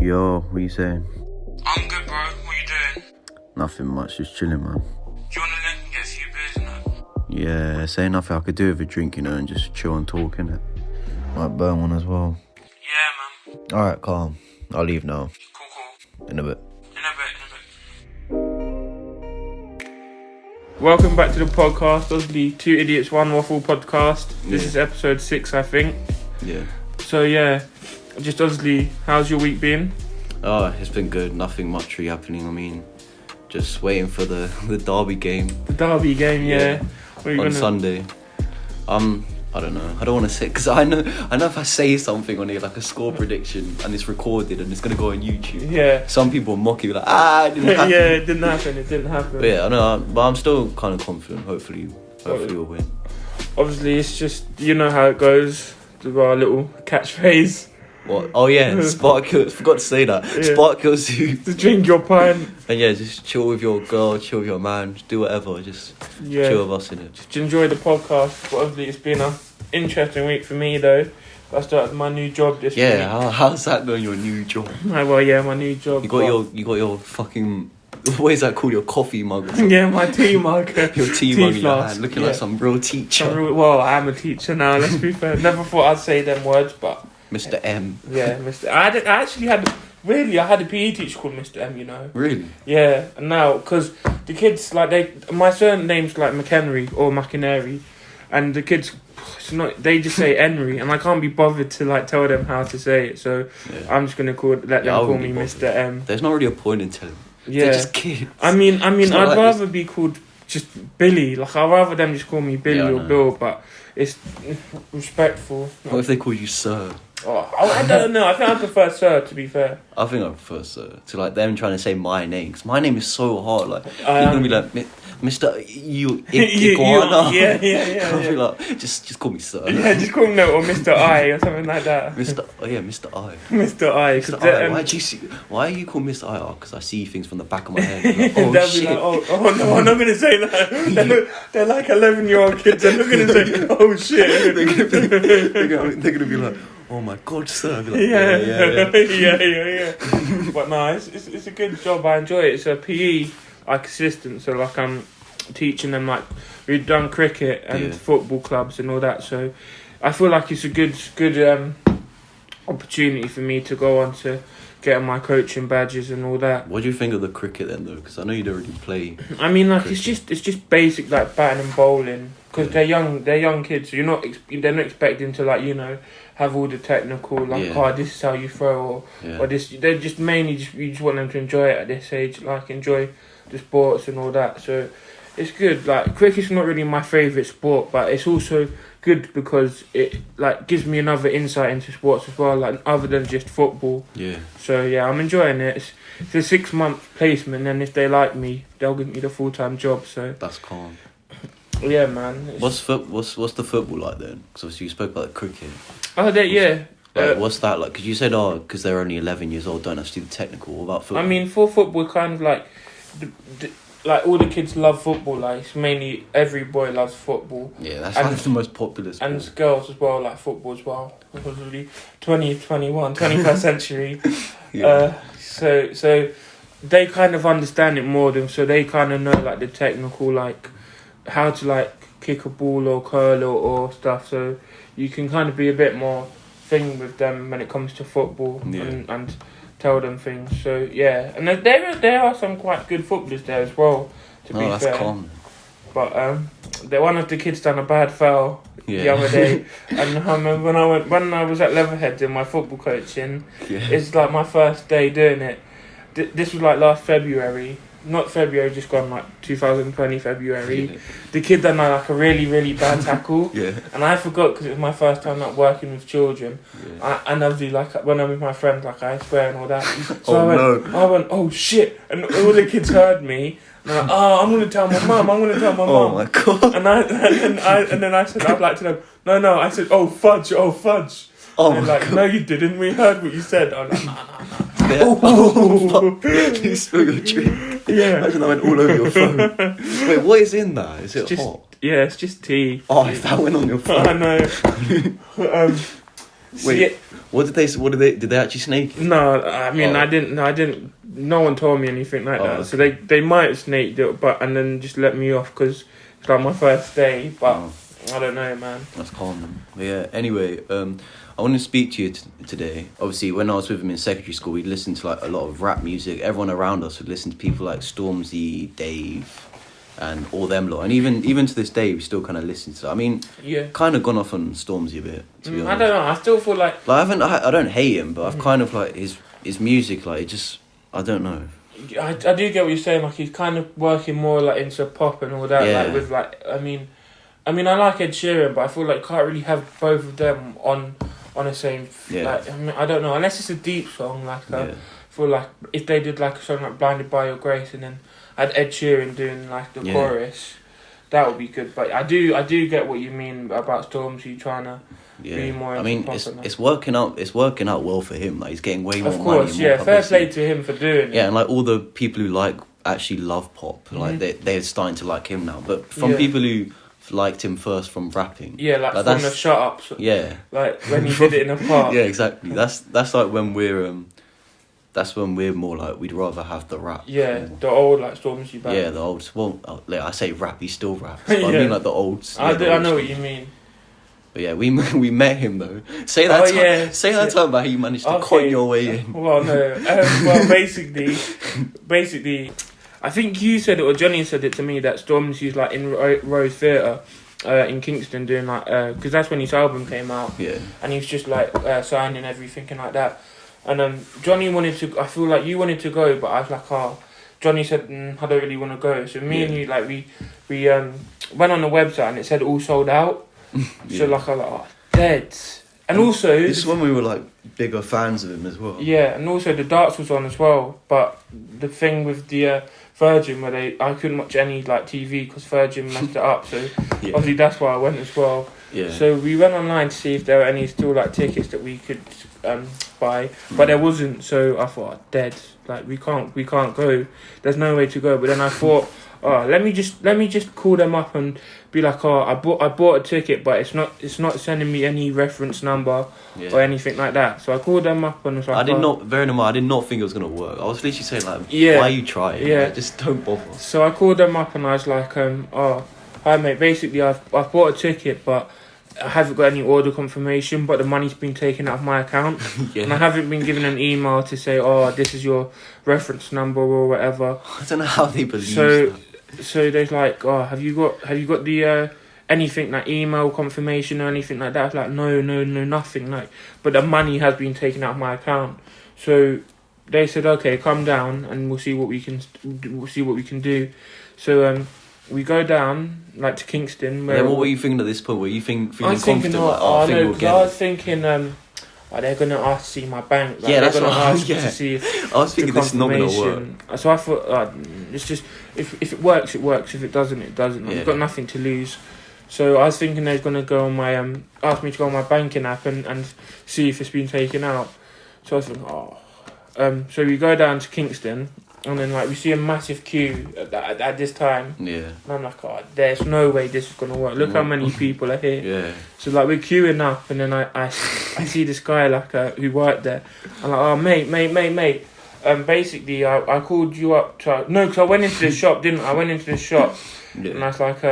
Yo, what you saying? I'm good, bro. What you doing? Nothing much, just chilling, man. Do you want to link and get a few beers, innit? Yeah, say nothing I could do with a drink, and just chill and talk, innit? Might burn one as well. Yeah, man. Alright, calm. I'll leave now. Cool. In a bit. Welcome back to the podcast, obviously 2 Idiots, 1 Waffle podcast. This is episode 6, I think. Yeah. So yeah, just obviously, how's your week been? Oh, it's been good. Nothing much really happening. I mean, just waiting for the derby game. The derby game, yeah. What are you on gonna... Sunday. I don't know. I don't want to say, because I know if I say something on here, like a score prediction, and it's recorded and it's going to go on YouTube. Yeah. Some people mock it, like, it didn't happen. Yeah, it didn't happen. But yeah, I know, but I'm still kind of confident. Hopefully we'll win. Obviously, it's just, you know how it goes. We've got our little catchphrase. What? Oh yeah, spark kills. Forgot to say that. Yeah. Spark kills you. To drink your pint. And yeah, just chill with your girl, chill with your man, just do whatever. Just chill with us in it. Just enjoy the podcast. But obviously, it's been an interesting week for me though. I started my new job this week. Yeah, how's that going? Your new job? Well, yeah, my new job. You got your fucking. What is that called? Your coffee mug? Yeah, my tea mug. Your tea mug in your hand, looking like some real teacher. Well, I am a teacher now. Let's be fair. Never thought I'd say them words, but. Mr. M. Yeah, Mr. I had a PE teacher called Mr. M, you know. Really? Yeah, and now, because the kids, my surname's like McHenry or McInerney, and the kids, they just say Henry, and I can't be bothered to tell them how to say it, so I'm just gonna let them call me Mr. M. There's not really a point in telling them. Yeah. They're just kids. I mean, I'd rather be called just Billy. I'd rather them just call me Billy or Bill, but it's respectful. What if they call you Sir? Oh, I don't know. I think I prefer Sir, to be fair. I think I prefer Sir to them trying to say my name, because my name is so hard. You're gonna be like, Mr. Iguana. Yeah. I'll be like, just call me Sir. Yeah, just call me or Mr. I or something like that. Mr. I. Mr. I. Mr. I. Why are you called Mr. I? Because I see things from the back of my head. Like, they'll be like, oh no, I'm not gonna say that. They're like 11-year-old kids. They're not gonna say, oh shit. They're gonna be like, oh my god, Sir. I'll be like, yeah. But no, it's a good job. I enjoy it. It's a PE assistant, so I'm teaching them we've done cricket and football clubs and all that. So I feel like it's a good opportunity for me to go on to getting my coaching badges and all that. What do you think of the cricket then, though? Because I know you don't really play. I mean, it's just basic batting and bowling, because they're young kids. So they're not expecting to have all the technical this is how you throw or this. They're just mainly you just want them to enjoy it at this age, enjoy the sports and all that. So it's good. Cricket's not really my favourite sport, but it's also good because it gives me another insight into sports as well, other than just football. Yeah. So yeah, I'm enjoying it. It's a 6-month placement, and if they like me, they'll give me the full-time job. So that's calm. Yeah, man. What's the football like then? Because obviously you spoke about cricket. Oh, yeah. What's that like? Because you said, because they're only 11 years old, don't have to do the technical. What about football? I mean, for football, kind of all the kids love football. It's mainly every boy loves football. Yeah, that's the most popular sport. And girls as well like football as well. Because really 21st century. Yeah. So they kind of understand it more than, so they kind of know the technical how to kick a ball or curl or stuff. So you can kind of be a bit more thing with them when it comes to football and tell them things. So yeah, and there are some quite good footballers there as well. To be fair, that's common. But one of the kids done a bad foul the other day, and I remember when I was at Leatherhead doing my football coaching. Yeah. It's my first day doing it. This was last February. Not February, just gone 2020 February. Yeah. The kid done a really, really bad tackle. Yeah. And I forgot because it was my first time working with children. Yeah. And obviously when I'm with my friends, I swear and all that. So I went, oh shit! And all the kids heard me. And I'm gonna tell my mum. Oh my god! And then I said, I'd like to know. No. I said, oh fudge. Oh and my god! No, you didn't. We heard what you said. I'm like, no. Oh, fuck. You spill your drink. Yeah. Imagine that went all over your phone. Wait, what is in that? Is it hot? Yeah, it's just tea. Oh, if that went on your phone. I know. Wait, what did they? Did they actually snake it? No, I mean, I didn't. No one told me anything like that. Okay. So they might have snaked it, and then just let me off because it's like my first day. But I don't know, man. That's calm, man. But yeah. Anyway, I want to speak to you today. Obviously, when I was with him in secondary school, we'd listen to like a lot of rap music. Everyone around us would listen to people like Stormzy, Dave, and all them lot. And even to this day, we still kind of listen to that. I mean, kind of gone off on Stormzy a bit, to be honest. I don't know. I still feel like I don't hate him, but I've kind of like his music, like it just, I don't know. I do get what you're saying. Like he's kind of working more like into pop and all that. Yeah. Like with like, I mean, I like Ed Sheeran, but I feel like can't really have both of them on the same. Like, I mean, I don't know, unless it's a deep song. Like I feel like if they did like a song like "Blinded by Your Grace" and then had Ed Sheeran doing like the chorus, that would be good. But I do get what you mean about Stormzy trying to be more. I mean, it's working out. It's working out well for him. Like he's getting way more money. Of course, more fair play to him for doing it. Yeah, and like all the people who like actually love pop, like they're starting to like him now. But from people who liked him first from rapping, like from the shut ups, like when he did it in a park. Yeah, exactly. That's like when we're that's when we're more like we'd rather have the rap. Yeah, the old like Stormzy band. Yeah, the old. Well, like I say rap, he still raps. But I mean like the old. I know what you mean. But yeah, we met him though. Say that time about how you managed to con your way in. Well, no. Well, basically, I think you said it or Johnny said it to me that Stormzy's like in Rose Theatre in Kingston doing like because that's when his album came out. Yeah. And he was just like signing everything and like that. And Johnny wanted to. I feel like you wanted to go, but I was like, Johnny said I don't really want to go. So me and you like we went on the website and it said all sold out. So like I was like dead. And also this is when we were like bigger fans of him as well. Yeah, and also the darts was on as well. But the thing with the Virgin where I couldn't watch any like TV because Virgin messed it up. So obviously that's why I went as well. Yeah. So we went online to see if there were any still like tickets that we could buy, but there wasn't. So I thought, dead. Like we can't go. There's no way to go. But then I thought, let me just call them up and be like, I bought a ticket, but it's not sending me any reference number or anything like that. So I called them up and was like, I did not think it was gonna work. I was literally saying like, why are you trying? Yeah, like, just don't bother. So I called them up and I was like, hi mate. Basically, I've bought a ticket, but I haven't got any order confirmation, but the money's been taken out of my account. And I haven't been given an email to say, this is your reference number or whatever. I don't know how they believe that. So they're like, have you got the anything like email confirmation or anything like that? I was like, no, nothing. Like, but the money has been taken out of my account. So they said, okay, come down and we'll see what we can do. So we go down like to Kingston. What were you thinking at this point? Were you feeling confident? I was thinking, they're gonna ask to see my bank. Like, that's gonna what. To see I was thinking this is not gonna work. So I thought, it's just if it works, it works. If it doesn't, it doesn't. I've got nothing to lose. So I was thinking they're gonna go on my ask me to go on my banking app and see if it's been taken out. So I was thinking, so we go down to Kingston. And then like we see a massive queue at this time. Yeah. And I'm like, there's no way this is gonna work. Look how many people are here. Yeah. So like we're queuing up, and then I see this guy like who worked there. I'm like, mate. Basically I called you up to because I went into the shop, didn't I? I went into the shop, and I was like,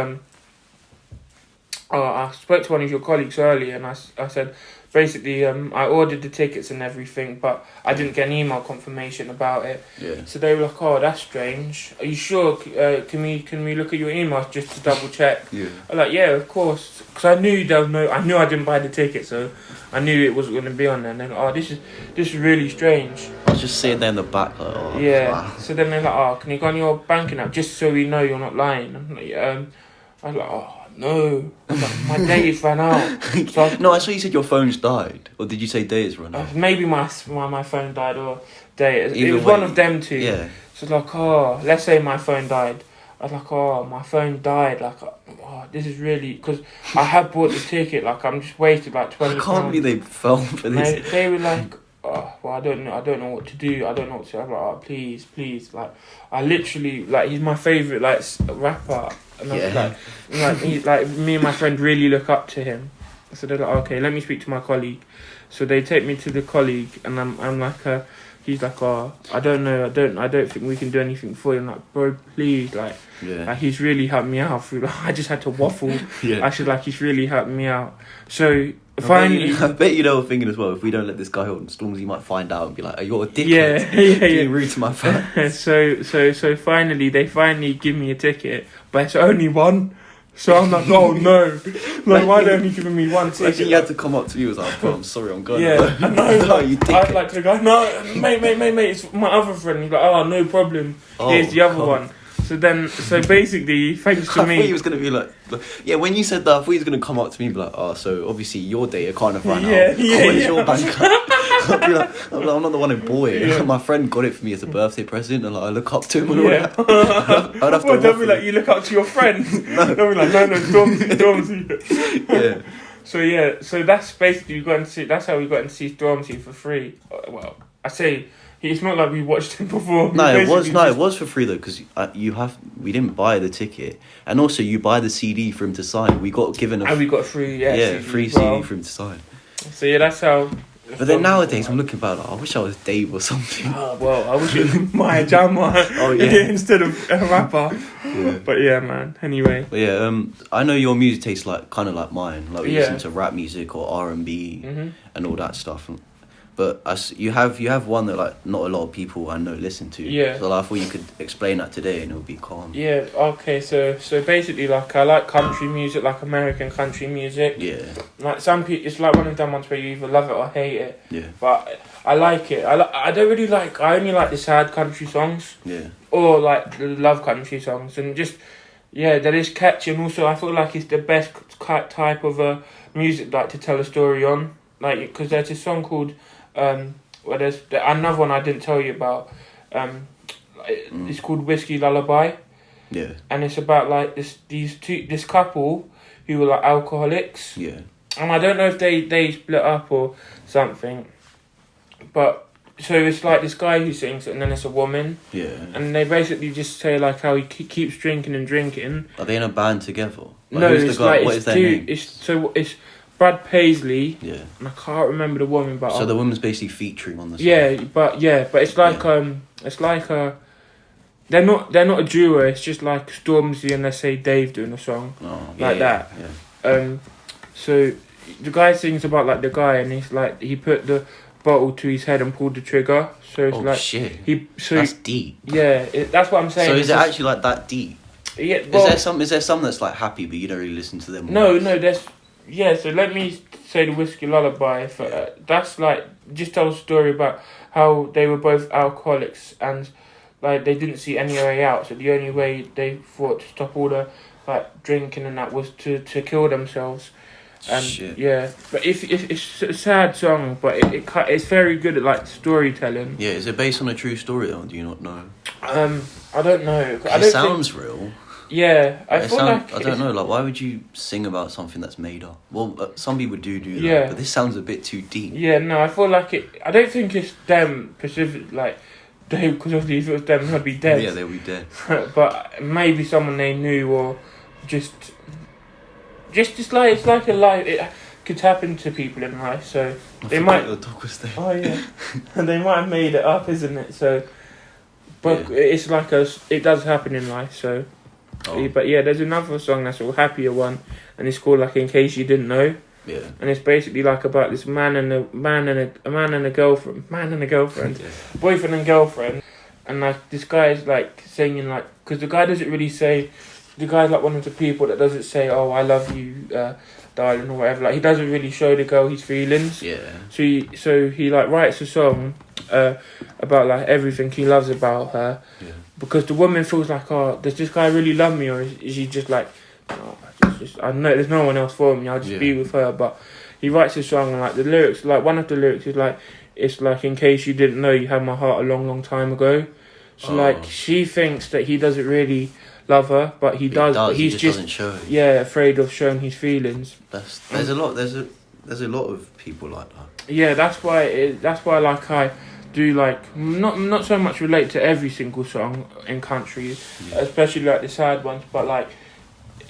I spoke to one of your colleagues earlier, and I said. Basically, I ordered the tickets and everything, but I didn't get an email confirmation about it. Yeah. So they were like, that's strange. Are you sure? Can we look at your emails just to double check? Yeah. I'm like, yeah, of course. Because I knew I knew I didn't buy the ticket, so I knew it wasn't going to be on there. And then, this is really strange. I was just sitting there in the back, like, yeah. Wow. So then they're like, can you go on your banking app just so we know you're not lying? I'm like, I was like, no, my days ran out. So no, I saw you said your phone's died, or did you say days run out? Maybe my phone died or days. It was one of them two. Yeah. So it's like, let's say my phone died. I was like, my phone died. Like, this is really because I have bought the ticket. Like, I'm just wasted like 20. I can't believe they fell for this. They were like, I don't know what to do. I don't know what to do. I'm like, please. Like, I literally like he's my favourite like rapper. And I was like me and my friend really look up to him. So they're like, okay, let me speak to my colleague. So they take me to the colleague, and I'm like, he's like, oh, I don't know, I don't think we can do anything for you. I'm like, bro, please, like, he's really helped me out. I just had to waffle. He's really helped me out. So finally, I bet you know thinking as well. If we don't let this guy on, Stormzy might find out and be like, "Oh, you're a dickhead, being rude to my fans." so finally, they give me a ticket, but it's only one. So I'm like, oh no, like, why don't you give me one ticket? Actually, you had to come up to me. I was like, bro, I'm sorry, I'm going. Yeah, I know. No, you dickhead. I'd like to go, no, mate, it's my other friend. He's like, oh, no problem. Here's the other one. So basically, thanks to me. I thought he was going to be like, yeah, when you said that, I thought he was going to come up to me and be like, oh, so obviously your data kind of ran out. Where's your bank account? I'd be like, I'm not the one who bought it. Yeah. My friend got it for me as a birthday present, and like, I look up to him and all that. I'd have to don't be like, you look up to your friend. No. Don't be like, no, Stormzy. Yeah. So that's basically, that's how we got to see Stormzy for free. Well, I say, it's not like we watched him perform. It was for free though, because we didn't buy the ticket, and also you buy the CD for him to sign. We got given we got a free free CD for him to sign. So yeah, that's how. But then nowadays I'm looking back, like, I wish I was Dave or something. I wish it was my jammer instead of a rapper. Yeah. But yeah, man. Anyway. But yeah, I know your music tastes like kind of like mine. Like we listen to rap music or R&B and all that stuff. But you have one that like not a lot of people I know listen to. Yeah. So like, I thought you could explain that today and it would be calm. Yeah. Okay. So basically, like, I like country music, like American country music. Yeah. Like some people, it's like one of them ones where you either love it or hate it. Yeah. But I like it. I don't really like. I only like the sad country songs. Yeah. Or like the love country songs, and just that is catchy. And also, I feel like it's the best type of music, like, to tell a story on. Like, because there's a song called. There's another one I didn't tell you about. It's called Whiskey Lullaby. Yeah. And it's about like this couple who were like alcoholics. Yeah. And I don't know if they split up or something. But so it's like this guy who sings it, and then it's a woman. Yeah. And they basically just say like how he keeps drinking and drinking. Are they in a band together? Like, no, it's like what is their name? It's Brad Paisley, and I can't remember the woman, but so the woman's basically featuring on the song. But it's like they're not a duo. It's just like Stormzy and, let's say, Dave doing a song that. Yeah. So the guy sings about like the guy, and he's like he put the bottle to his head and pulled the trigger. So it's shit. That's deep. Yeah, that's what I'm saying. So is it actually like that deep? Yeah. Well, is there some that's like happy, but you don't really listen to them? No, there's. Yeah, so let me say the Whiskey Lullaby. That's like, just tell a story about how they were both alcoholics and like they didn't see any way out. So the only way they thought to stop all the like drinking and that was to kill themselves. And but if it's a sad song, but it's very good at like storytelling. Yeah, is it based on a true story though? Do you not know? I don't know. It sounds real. Yeah, I don't know. Like, why would you sing about something that's made up? Well, some people do that, but this sounds a bit too deep. Yeah, no, I feel like it. I don't think it's them specific, like they, because obviously if it was them, they'd be dead. Yeah, they'll be dead. But maybe someone they knew, or just like it's like a life. It could happen to people in life, so they might. Your dog was there. Oh yeah, and they might have made it up, isn't it? So, but it's like it does happen in life, so. Oh. But yeah, there's another song that's a happier one, and it's called like In Case You Didn't Know. Yeah. And it's basically like about this man and a girlfriend, boyfriend and girlfriend, and like this guy is like singing like, because the guy doesn't really say, the guy's like one of the people that doesn't say, oh, I love you, darling, or whatever. Like, he doesn't really show the girl his feelings. Yeah. So he like writes a song about like everything he loves about her. Yeah. Because the woman feels like, oh, does this guy really love me, or is he just like, oh, I know there's no one else for me, I'll just be with her. But he writes a song, and like the lyrics, like one of the lyrics is like, it's like, in case you didn't know, you had my heart a long, long time ago. So like she thinks that he doesn't really love her, but he does. But he's just doesn't show it. Afraid of showing his feelings. There's a lot of people like that. Yeah, that's why like I do like not so much relate to every single song in country, especially like the sad ones, but like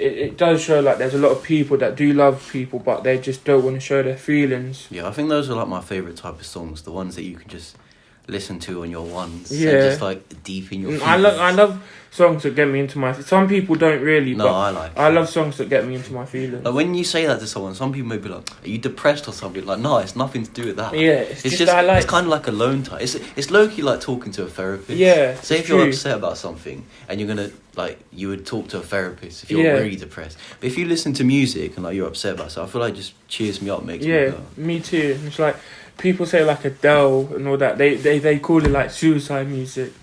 it does show like there's a lot of people that do love people, but they just don't want to show their feelings. Yeah, I think those are like my favourite type of songs, the ones that you can just listen to on your ones. Yeah. And just like deep in your feelings. I love songs that get me into my... Some people don't really, no, but I love songs that get me into my feelings. Like when you say that to someone, some people may be like, are you depressed or something? Like, no, it's nothing to do with that. Yeah, it's just it's kind of like alone time. It's low-key like talking to a therapist. Yeah, say if you're upset about something and you're gonna like, you would talk to a therapist if you're really depressed. But if you listen to music and like you're upset about something, I feel like it just cheers me up, makes me go. Me too. It's like people say like Adele and all that. They call it like suicide music.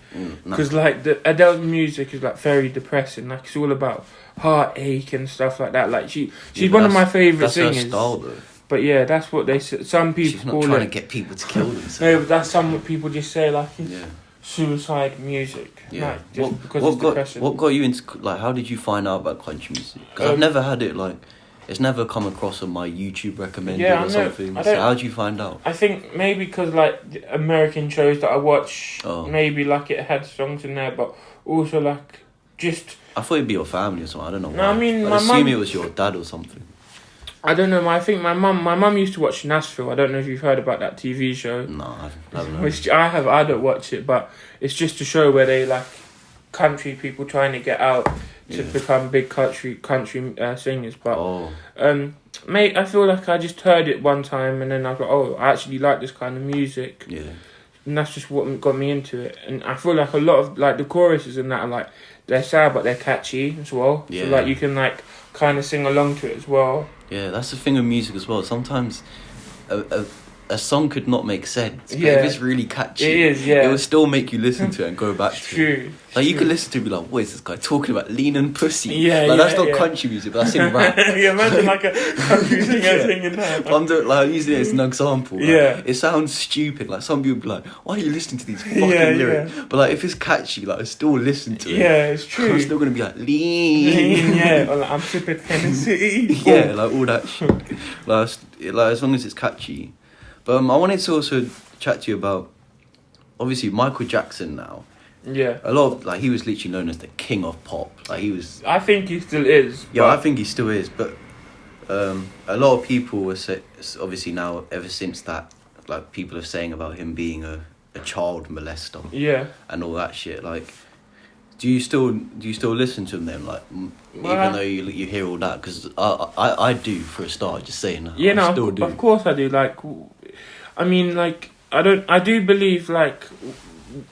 Because like the Adele music is like very depressing. Like it's all about heartache and stuff like that. Like she's one of my favourite singers. That's her style though. But yeah, that's what they say. Some people she's not call trying it, to get people to kill themselves. No, but that's some people just say like suicide music. Yeah. Like, just because it's depressing. What got you into like? How did you find out about country music? Because I've never had it like. It's never come across on my YouTube recommended or something. So how did you find out? I think maybe because like the American shows that I watch, maybe like it had songs in there, but also like just... I thought it'd be your family or something. I don't know why. No, I mean, I'd assume it was your dad or something. I don't know. I think my mum used to watch Nashville. I don't know if you've heard about that TV show. No, I haven't heard. Which I have. I don't watch it, but it's just a show where they like country people trying to get out to become big country singers. But mate, I feel like I just heard it one time and then I thought, oh, I actually like this kind of music. Yeah. And that's just what got me into it. And I feel like a lot of like the choruses and that are like, they're sad but they're catchy as well. Yeah. So like you can like kind of sing along to it as well. Yeah, that's the thing with music as well. Sometimes a song could not make sense, but if it's really catchy, it will still make you listen to it and go back to it. Like you could listen to it and be like, what is this guy talking about? Lean and pussy. Yeah, like that's not country music, but that's in rap. Yeah, imagine like a country singer singing that. I'm using it as an example. Like, it sounds stupid. Like some people be like, why are you listening to these fucking lyrics? But like if it's catchy, like I still listen to it. Yeah, it's true. I'm still gonna be like lean. Or like, I'm sipping Hennessy. Yeah, like all that shit. Like as long as it's catchy. But I wanted to also chat to you about, obviously, Michael Jackson now. Yeah. A lot of, like, he was literally known as the king of pop. Like, he was... I think he still is. Yeah, I think he still is. But a lot of people were obviously now, ever since that, like, people are saying about him being a child molester. Yeah. And all that shit. Like, do you still listen to him then? Like, even though you hear all that? Because I do, for a start, just saying that. Yeah, I still do. Of course I do. Like... I mean, like, I do believe, like,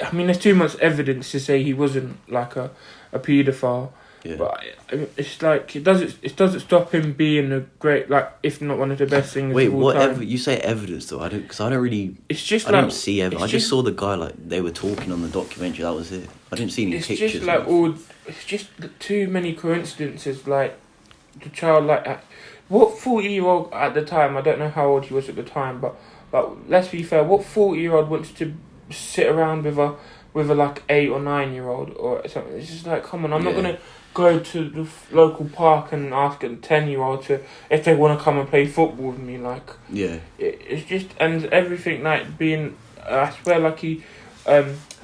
I mean, there's too much evidence to say he wasn't, like, a paedophile. Yeah. But it's like, it doesn't stop him being a great, like, if not one of the best singers of all time. You say evidence, though? I don't really... It's just I don't see evidence. I just saw the guy, like, they were talking on the documentary, that was it. I didn't see any pictures. It's just, like, it's just too many coincidences, like, the child, like, what 40-year-old at the time, I don't know how old he was at the time, but let's be fair, what 40-year-old wants to sit around with a like 8 or 9-year-old or something? It's just like, come on, I'm not gonna go to the local park and ask a 10-year-old if they want to come and play football with me. Like, it's just, and everything, like being, I swear, like he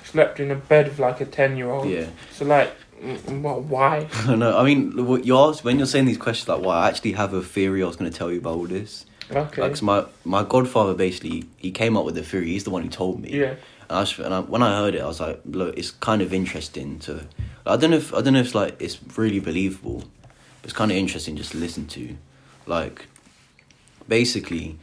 slept in a bed with like a 10-year-old. Yeah. So like, why? No, I mean, what you asked when you're saying these questions, like, why? I actually have a theory I was going to tell you about all this. Okay. Like, so my godfather basically, he came up with the theory. He's the one who told me. Yeah. When I heard it, I was like, look, it's kind of interesting to. I don't know if it's like it's really believable. It's kind of interesting just to listen to, like, basically,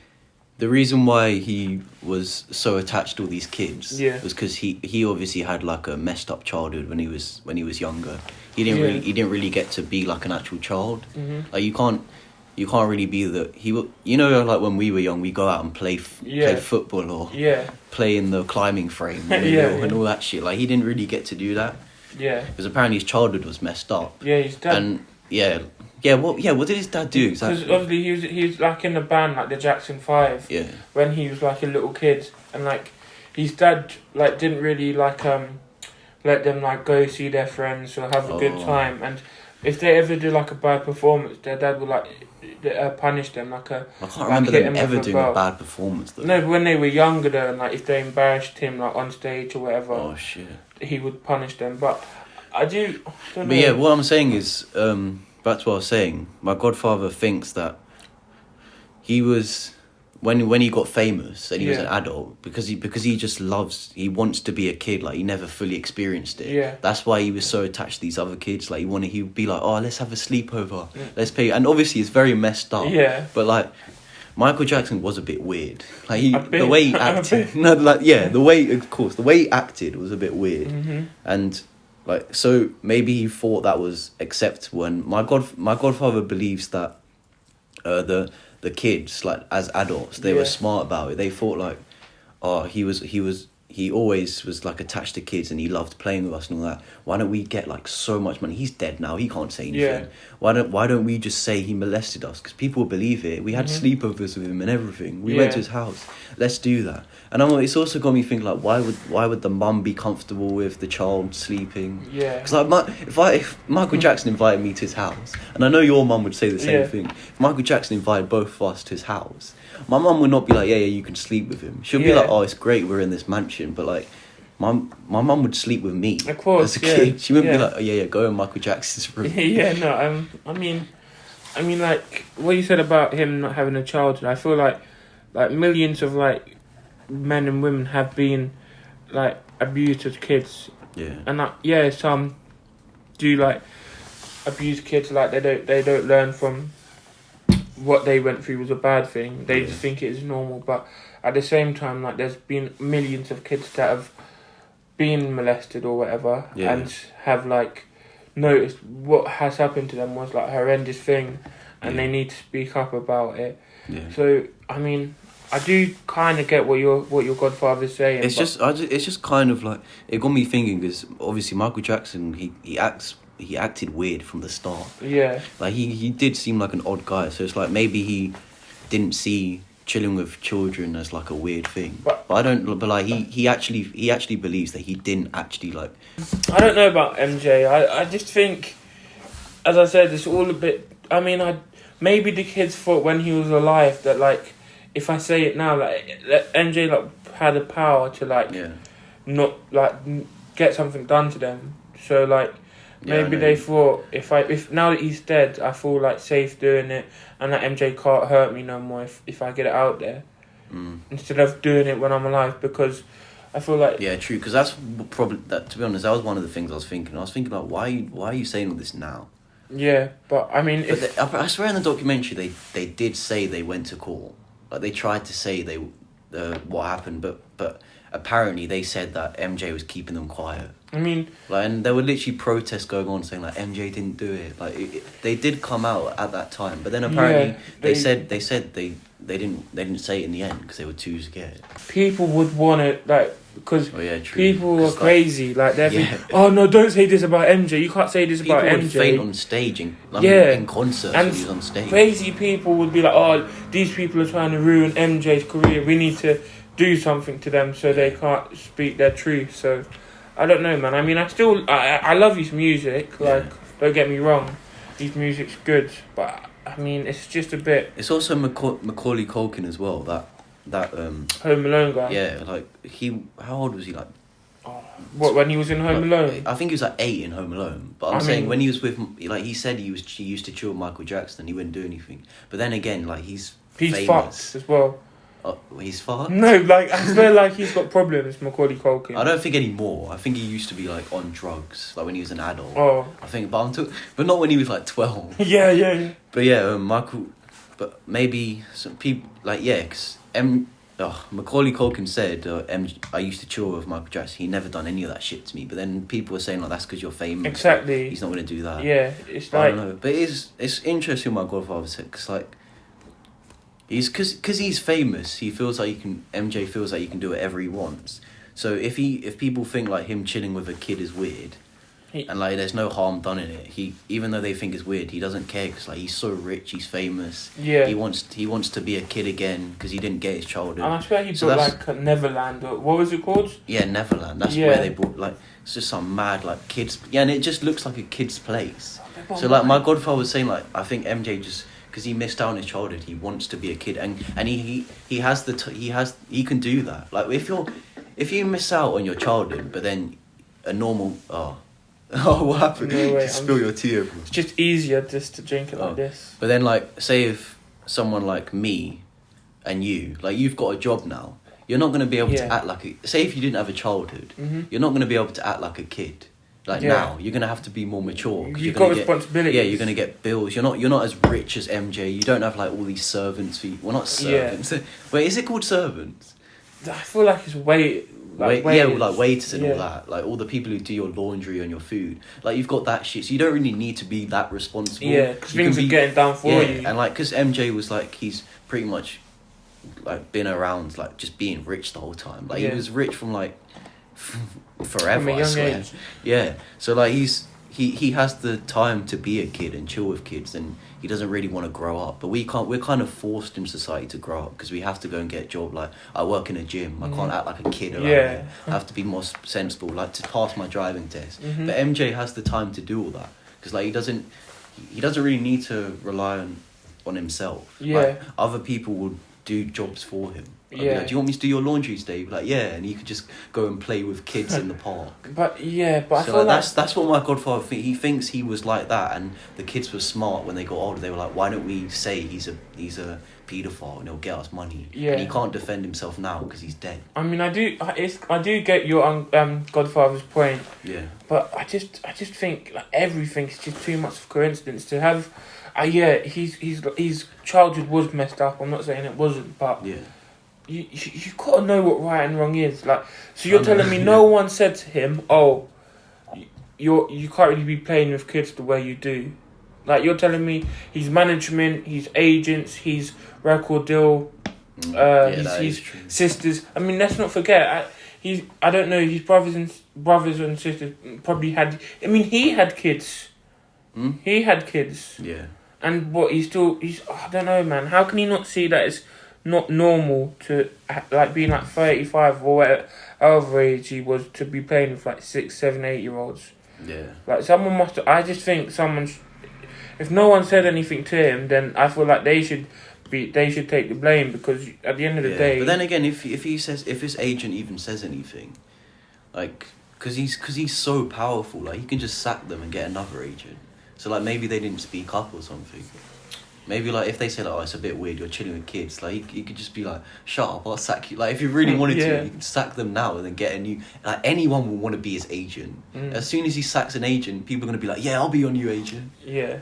the reason why he was so attached to all these kids was because he obviously had like a messed up childhood when he was younger. He didn't really get to be like an actual child. Mm-hmm. Like you can't really be like when we were young, we go out and play football or play in the climbing frame and all that shit. Like he didn't really get to do that. Yeah. Because apparently his childhood was messed up. Yeah, his dad. And what did his dad do exactly? Because obviously he was like in the band like the Jackson 5. Yeah. When he was like a little kid, and like his dad like didn't really like let them like go see their friends or have a good time, and if they ever do like a bad performance, their dad would like punish them I can't remember them ever doing a bad performance though. No, but when they were younger though, and like if they embarrassed him like on stage or whatever, oh shit, he would punish them. But I don't know. But yeah, what I'm saying is That's what I was saying. My godfather thinks that he was when he got famous and he was an adult because he just he wants to be a kid. Like he never fully experienced it. Yeah. That's why he was so attached to these other kids. Like he would be like, oh, let's have a sleepover. Let's play. And obviously it's very messed up. Yeah. But like Michael Jackson was a bit weird. Like the way he acted. No, like the way he acted was a bit weird. Mm-hmm. And like so maybe he thought that was acceptable. And my godfather believes that the kids, like as adults, they were smart about it. They thought like, oh, he always was like attached to kids and he loved playing with us and all that. Why don't we get like so much money? He's dead now. He can't say anything. Yeah. Why don't we just say he molested us? Because people will believe it. We had sleepovers with him and everything. We went to his house. Let's do that. And it's also got me thinking like, why would the mum be comfortable with the child sleeping? Yeah. Because like if Michael Jackson invited me to his house, and I know your mum would say the same thing. If Michael Jackson invited both of us to his house, my mum would not be like, yeah, you can sleep with him. She'll be like, oh, it's great, we're in this mansion, but like, my mum would sleep with me. Of course, as a kid. She wouldn't be like, oh yeah, go in Michael Jackson's room. I mean, like what you said about him not having a childhood. I feel like millions of like men and women have been like abused as kids. Yeah. And some do like abuse kids. Like they don't learn from what they went through was a bad thing. They just think it is normal. But at the same time, like there's been millions of kids that have been molested or whatever and have like noticed what has happened to them was like a horrendous thing and they need to speak up about it. Yeah. So I mean, I do kind of get what your godfather's saying. It's just kind of like it got me thinking because obviously Michael Jackson he acted weird from the start. Yeah. Like he did seem like an odd guy, so it's like maybe he didn't see chilling with children as like a weird thing. But I don't. But like he actually believes that he didn't actually like. I don't know about MJ. I just think, as I said, it's all a bit. I mean, maybe the kids thought when he was alive that like, if I say it now, like MJ like had the power to like, not like get something done to them. So like. Maybe they thought if now that he's dead, I feel like safe doing it, and that MJ can't hurt me no more if I get it out there, instead of doing it when I'm alive, because I feel like true, because that's probably that. To be honest, that was one of the things I was thinking. I was thinking about why are you saying all this now? Yeah, but I mean, I swear in the documentary they did say they went to court, like they tried to say what happened, but apparently they said that MJ was keeping them quiet. I mean, like, and there were literally protests going on saying like MJ didn't do it. Like they did come out at that time, but then apparently they said they didn't say it in the end because they were too scared. People would want it like because people are crazy. Like they're thinking, oh no, don't say this about MJ. You can't say this about MJ. People would faint on stage in concerts when he was on stage. Crazy people would be like, oh, these people are trying to ruin MJ's career. We need to do something to them so they can't speak their truth. So I don't know, man. I mean, I love his music. Like, don't get me wrong, his music's good, but I mean, it's just a bit. It's also Macaulay Culkin as well. That Home Alone guy. Yeah, like how old was he? Like, what, when he was in Home Alone? I think he was like 8 in Home Alone. But I'm saying when he was with, like he said, he used to chill with Michael Jackson. He wouldn't do anything. But then again, like he's famous. Fucked as well. He's fucked? No, like I swear, like he's got problems, Macaulay Culkin. I don't think anymore. I think he used to be like on drugs, like when he was an adult. Oh. I think, but not when he was like 12. Yeah. But yeah, Michael. But maybe some people like because Macaulay Culkin said, I used to chill with Michael Jackson. He never done any of that shit to me. But then people were saying like that's because you're famous. Exactly. Like, he's not going to do that. Yeah, it's like I don't know. But it's interesting what my godfather said because like. Because he's famous, he feels like MJ feels like he can do whatever he wants. So if people think like him chilling with a kid is weird, and like there's no harm done in it, even though they think it's weird, he doesn't care because like he's so rich, he's famous. Yeah. He wants to be a kid again because he didn't get his childhood. And I swear he brought like Neverland or what was it called? Yeah, Neverland. That's where they brought like it's just some mad like kids. Yeah, and it just looks like a kid's place. So like my godfather was saying like I think MJ just. Because he missed out on his childhood, he wants to be a kid, and he can do that. Like if you miss out on your childhood, but then a normal Oh, what happened? No way, Just spill your tea over. It's just easier just to drink it like this. But then, like, say if someone like me and you, like, you've got a job now, you're not going to be able to act like a... Say if you didn't have a childhood, you're not going to be able to act like a kid. Like, now, you're going to have to be more mature. You've got responsibilities. Yeah, you're going to get bills. You're not as rich as MJ. You don't have, like, all these servants. Well, not servants. Yeah. Wait, is it called servants? I feel like it's waiters and all that. Like, all the people who do your laundry and your food. Like, you've got that shit. So you don't really need to be that responsible. Yeah, because things are getting done for you. And, like, because MJ was, like, he's pretty much, like, been around, like, just being rich the whole time. Like, he was rich from, like, forever, from a young I swear. age. Yeah. So, like, he has the time to be a kid and chill with kids, and he doesn't really want to grow up. But we're kind of forced in society to grow up because we have to go and get a job. Like, I work in a gym. I can't act like a kid around here. I have to be more sensible, like, to pass my driving test. But MJ has the time to do all that because, like, he doesn't really need to rely on himself. Yeah. Like, other people will do jobs for him. Like, do you want me to do your laundry today? Like, yeah, and you could just go and play with kids in the park. But I feel like that's what my godfather thinks. He thinks he was like that, and the kids were smart when they got older. They were like, why don't we say he's a paedophile and he'll get us money? Yeah. And he can't defend himself now because he's dead. I mean, I do get your godfather's point. Yeah. But I just think like everything's just too much of a coincidence to have. His childhood was messed up. I'm not saying it wasn't, but yeah. You've got to know what right and wrong is. Like, so you're telling me no one said to him, "Oh, you can't really be playing with kids the way you do." Like, you're telling me his management, his agents, his record deal, his sisters. I mean, let's not forget. I don't know. His brothers and sisters probably had. I mean, he had kids. He had kids. Yeah. And he's I don't know, man. How can he not see that it's not normal to, like, being like 35 or whatever, however age he was, to be playing with like 6, 7, 8-year-olds? Yeah. Like, someone must. I just think if no one said anything to him, then I feel like they should take the blame, because at the end of the day. But then again, if his agent even says anything, like, because he's so powerful, like, he can just sack them and get another agent. So, like, maybe they didn't speak up or something. Maybe, like, if they say, like, oh, it's a bit weird, you're chilling with kids, like, you could just be like, shut up, I'll sack you. Like, if you really wanted to, you could sack them now and then get a new... Like, anyone will want to be his agent. As soon as he sacks an agent, people are going to be like, yeah, I'll be your new agent. Yeah.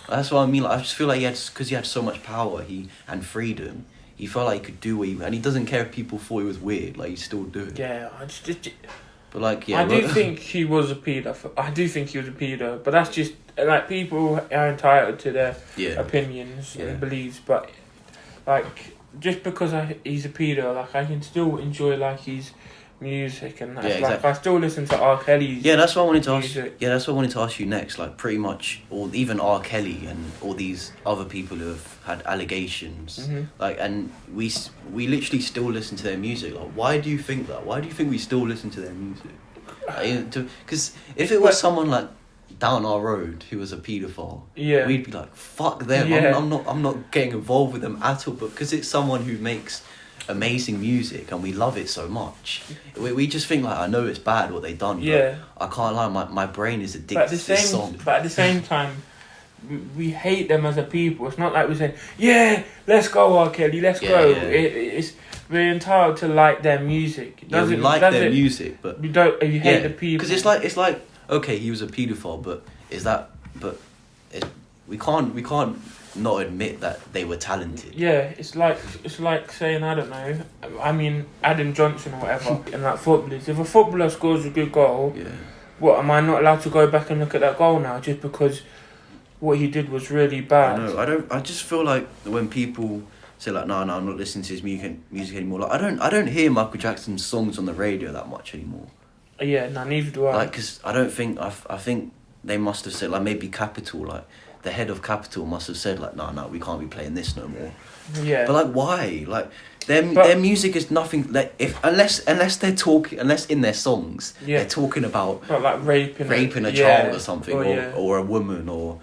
That's what I mean. Like, I just feel like because he had so much power and freedom, he felt like he could do what he... And he doesn't care if people thought he was weird, like, he'd still do it. Yeah, But, like, yeah... I do think he was a pedo, but that's just... Like, people are entitled to their opinions and beliefs, but, like, just because he's a pedo, like, I can still enjoy, like, his music, and that's, like, I still listen to R. Kelly's that's what I wanted to music. ask. Yeah, that's what I wanted to ask you next. Like, pretty much, even R. Kelly and all these other people who have had allegations, like, and we literally still listen to their music. Like, why do you think that? Why do you think we still listen to their music? Because if it was someone like down our road who was a paedophile, we'd be like, fuck them. I'm not getting involved with them at all. But because it's someone who makes amazing music and we love it so much, we just think, like, I know it's bad what they done, but I can't lie, my brain is addicted to this song. But at the same time, we hate them as a people. It's not like we say, yeah, let's go, R. Kelly, let's go. It's we're entitled to like their music. We like their music, but we don't. You hate the people, because it's like okay, he was a paedophile, but we can't not admit that they were talented. Yeah, it's like saying, I don't know, I mean, Adam Johnson or whatever, and like footballers. If a footballer scores a good goal, what, am I not allowed to go back and look at that goal now just because what he did was really bad? No, I just feel like when people say, like, no, I'm not listening to his music anymore. Like, I don't hear Michael Jackson's songs on the radio that much anymore. Yeah, no, neither do I. Like, because I don't think I think they must have said, like, maybe Capitol, like, the head of Capitol must have said, like, no, we can't be playing this no more. Yeah. But, like, why? Like, their music is nothing. Like, unless they're talking, unless in their songs they're talking about like raping a child or something, or a woman, or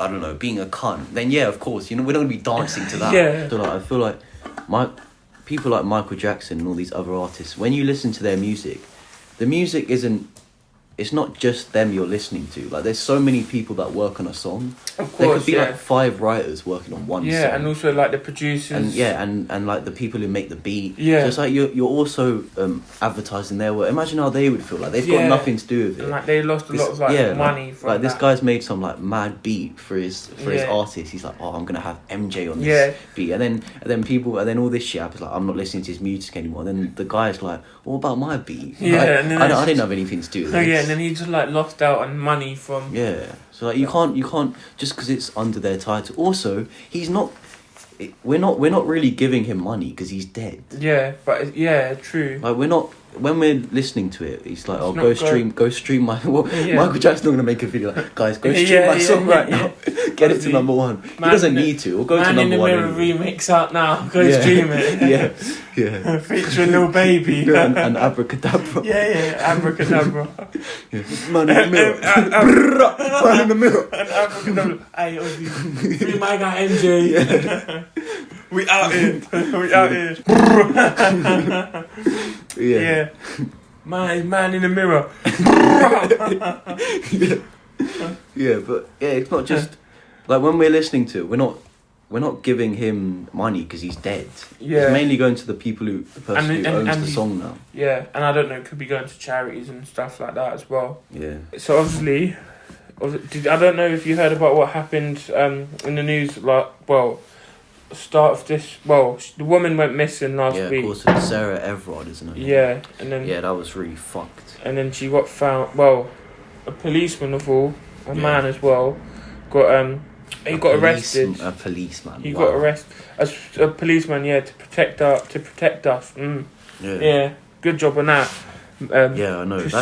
I don't know, being a cunt, then of course, we're not going to be dancing to that. So, like, I feel like people like Michael Jackson and all these other artists, when you listen to their music, the music isn't it's not just them you're listening to. Like, there's so many people that work on a song. Of course, there could be like 5 writers working on one song. Yeah, and also like the producers. And like the people who make the beat. Yeah. So it's like you're also advertising their work. Imagine how they would feel. Like, they've got nothing to do with it. And like they lost a lot of money from like that. this guy's made some like mad beat for his artist. He's like, oh, I'm gonna have MJ on this beat, and then all this shit happens. Like, I'm not listening to his music anymore. And then the guy's like, what about my beat? Yeah, like, and then I didn't have anything to do with this. Yeah, and then he just like lost out on money from. Yeah, so like you can't just because it's under their title. Also, he's not. We're not really giving him money because he's dead. Yeah, but true. Like, we're not. When we're listening to it, he's like, "Oh, go stream my." Well, Michael Jackson's not gonna make a video like, "Guys, go stream my song right now, get it to number 1." He doesn't need to. We'll go to number 1. Man in the Mirror remix out now. Go stream it. Yeah. Featuring Lil Baby and Abracadabra. Abracadabra. Man in the mirror. Man in the mirror. And Abracadabra. Hey, Ozzy, free my guy MJ. We out here. Yeah. Man in the mirror. But it's not just like when we're listening to it, we're not giving him money because he's dead. Yeah. It's mainly going to the person who owns the song now. Yeah, and I don't know, it could be going to charities and stuff like that as well. Yeah. So obviously, I don't know if you heard about what happened in the news. Start of this. Well, the woman went missing last week. Yeah, of course, it's Sarah Everard, isn't it? Yeah, and then that was really fucked. And then she got found. Well, a policeman of all, a man as well, got arrested. A policeman. He got arrested as a policeman. Yeah, to protect us. Yeah, good job on that. I know. It's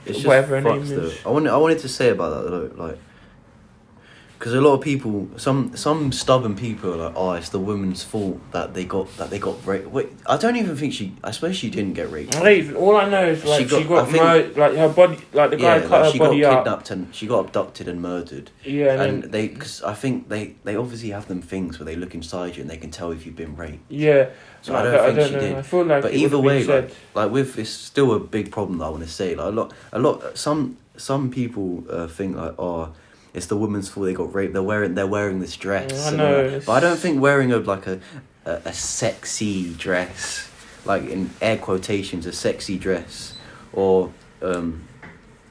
just whatever her name is. I wanted to say about that though, like. Because a lot of people, some stubborn people are like, oh, it's the woman's fault that they got raped. Wait, I don't even think I suppose she didn't get raped. All I know is like she got murdered, like her body, like the guy cut her body up. She got kidnapped and she got abducted and murdered. Yeah, and because I think they obviously have them things where they look inside you and they can tell if you've been raped. Yeah. So I don't think she did. I feel like, but either way, like with it's still a big problem that I want to say. Like some people think like, oh, it's the woman's fault they got raped. They're wearing this dress. I know. But I don't think wearing a sexy dress, like in air quotations, a sexy dress, or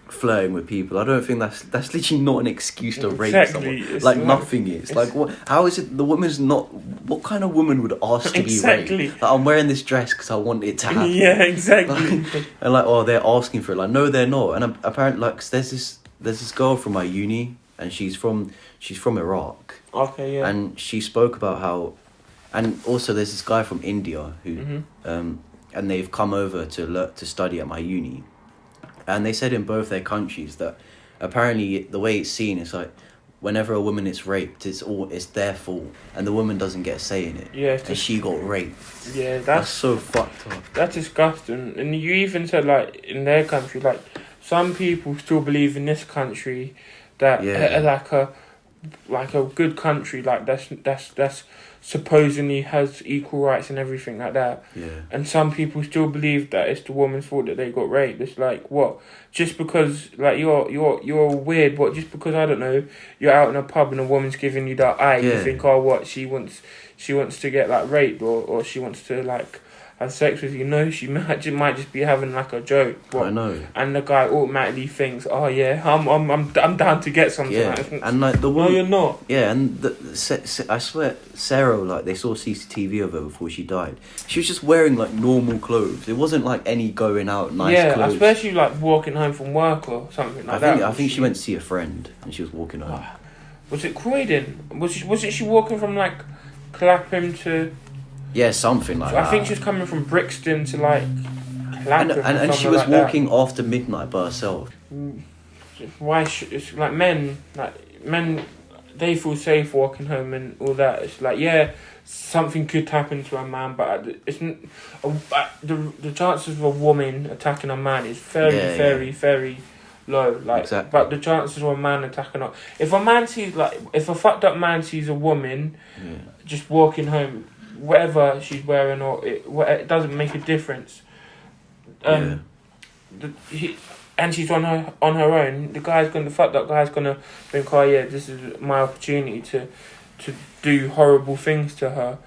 flirting with people. I don't think that's literally not an excuse to rape someone. It's like nothing is. Like what? How is it the woman's not? What kind of woman would ask to be raped? Like, I'm wearing this dress because I want it to happen. Yeah, exactly. And like, oh, they're asking for it. Like, no, they're not. And apparently, like, there's this girl from my uni. And she's from Iraq. Okay, yeah. And she spoke about how, and also there's this guy from India who, and they've come over to study at my uni, and they said in both their countries that apparently the way it's seen is like, whenever a woman is raped, it's their fault, and the woman doesn't get a say in it. Yeah, and she got raped. Yeah, that's so fucked up. That's disgusting. And you even said like in their country, like some people still believe in this country. That like a good country like that's supposedly has equal rights and everything like that. Yeah. And some people still believe that it's the woman's fault that they got raped. It's like what? Just because like you're weird. What? Just because I don't know. You're out in a pub and a woman's giving you that eye. You think, oh, what? She wants to get like raped or she wants to like have sex with you. No, she might just be having like a joke. I know. And the guy automatically thinks, oh yeah, I'm down to get something. Yeah, and like the woman. No, you're not. Yeah, and I swear, Sarah, like they saw CCTV of her before she died. She was just wearing like normal clothes. It wasn't like any going out nice clothes. Yeah, especially like walking home from work or something like that. I think she went to see a friend and she was walking home. Was it Croydon? Was it she walking from like Clapham to? Yeah, something like that. I think she was coming from Brixton to like Clapham. And she was like walking after midnight by herself. Why? It's like men, they feel safe walking home and all that. It's like, yeah, something could happen to a man, but it's the chances of a woman attacking a man is very low. Like, exactly. But the chances of a man attacking if a fucked up man sees a woman just walking home, whatever she's wearing, or it doesn't make a difference. and she's on her own, the fuck that guy's gonna think, oh yeah, this is my opportunity to do horrible things to her.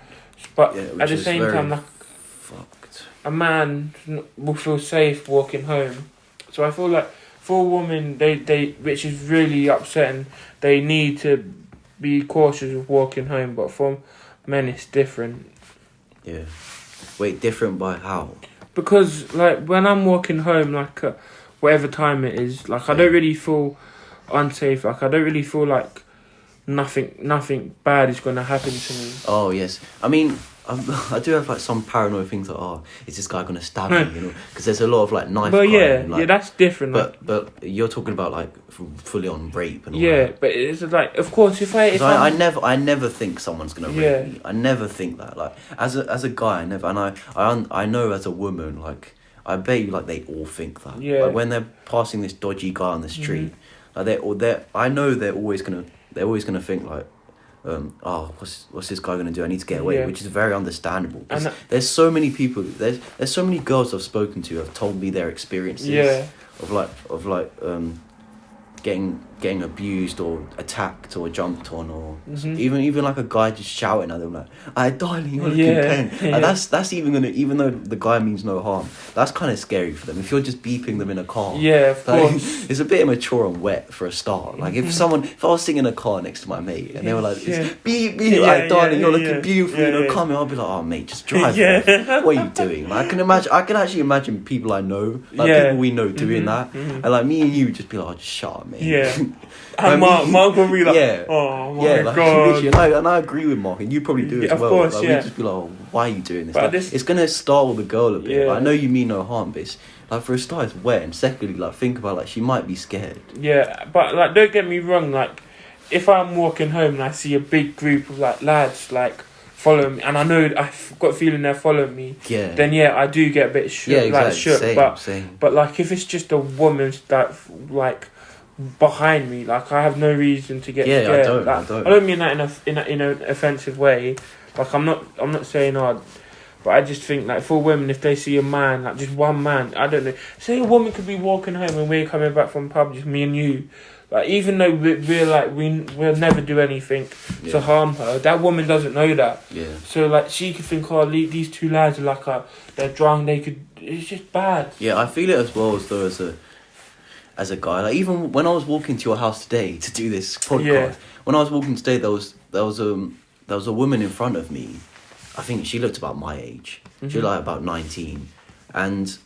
But at the same time, like, fucked. A man will feel safe walking home. So I feel like for a woman, they which is really upsetting, they need to be cautious of walking home. But for men, it's different. Yeah. Wait, different by how? Because like when I'm walking home, like whatever time it is, like I don't really feel unsafe. Like I don't really feel like nothing bad is going to happen to me. Oh yes, I mean I do have like some paranoid things like, is this guy going to stab me? You know, because there's a lot of like knife. But crime, like, that's different. But you're talking about like fully on rape and all yeah, that. but it's like, of course, if I never think someone's going to rape me. I never think that. Like as a guy, I never, and I know as a woman, like I bet you like they all think that. Yeah. Like when they're passing this dodgy guy on the street, like I know they're always gonna think like, what's this guy gonna do? I need to get away, which is very understandable. Because there's so many people, there's so many girls I've spoken to have told me their experiences of getting abused or attacked or jumped on, or even like a guy just shouting at them like, "Hey, darling, you're looking pain." And that's even though the guy means no harm, that's kind of scary for them. If you're just beeping them in a car, of course, it's a bit immature and wet for a start. Like if I was sitting in a car next to my mate and they were like, "Beep, beep, like, darling, you're looking beautiful," you know, come here, I'll be like, "Oh, mate, just drive." What are you doing? Like, I can actually imagine people I know, like people we know doing that, and like me and you would just be like, "Oh, just shut up, mate." Yeah. And Mark will be like, oh my god. And I agree with Mark, and you probably do as well. Of course, we'd just be like, oh, why are you doing this? Like, it's gonna startle the girl a bit. Like, I know you mean no harm, but it's, like, for a start, it's wet, and secondly, like, think about, like, she might be scared. Yeah, but like, don't get me wrong. Like, if I'm walking home and I see a big group of like lads like follow me, and I know I've got a feeling they're following me, then I do get a bit shook. But like if it's just a woman that like behind me, like I have no reason to get scared. I don't mean that in an offensive way. Like I'm not saying but I just think like for women, if they see a man, like just one man, I don't know. Say a woman could be walking home and we're coming back from pub, just me and you. Like even though we'll never do anything to harm her, that woman doesn't know that. Yeah. So like she could think, these two lads are like they're drunk. It's just bad. Yeah, I feel it as well as though as a guy. Like even when I was walking to your house today to do this podcast, when I was walking today, there was a woman in front of me. I think she looked about my age. She was like about 19, and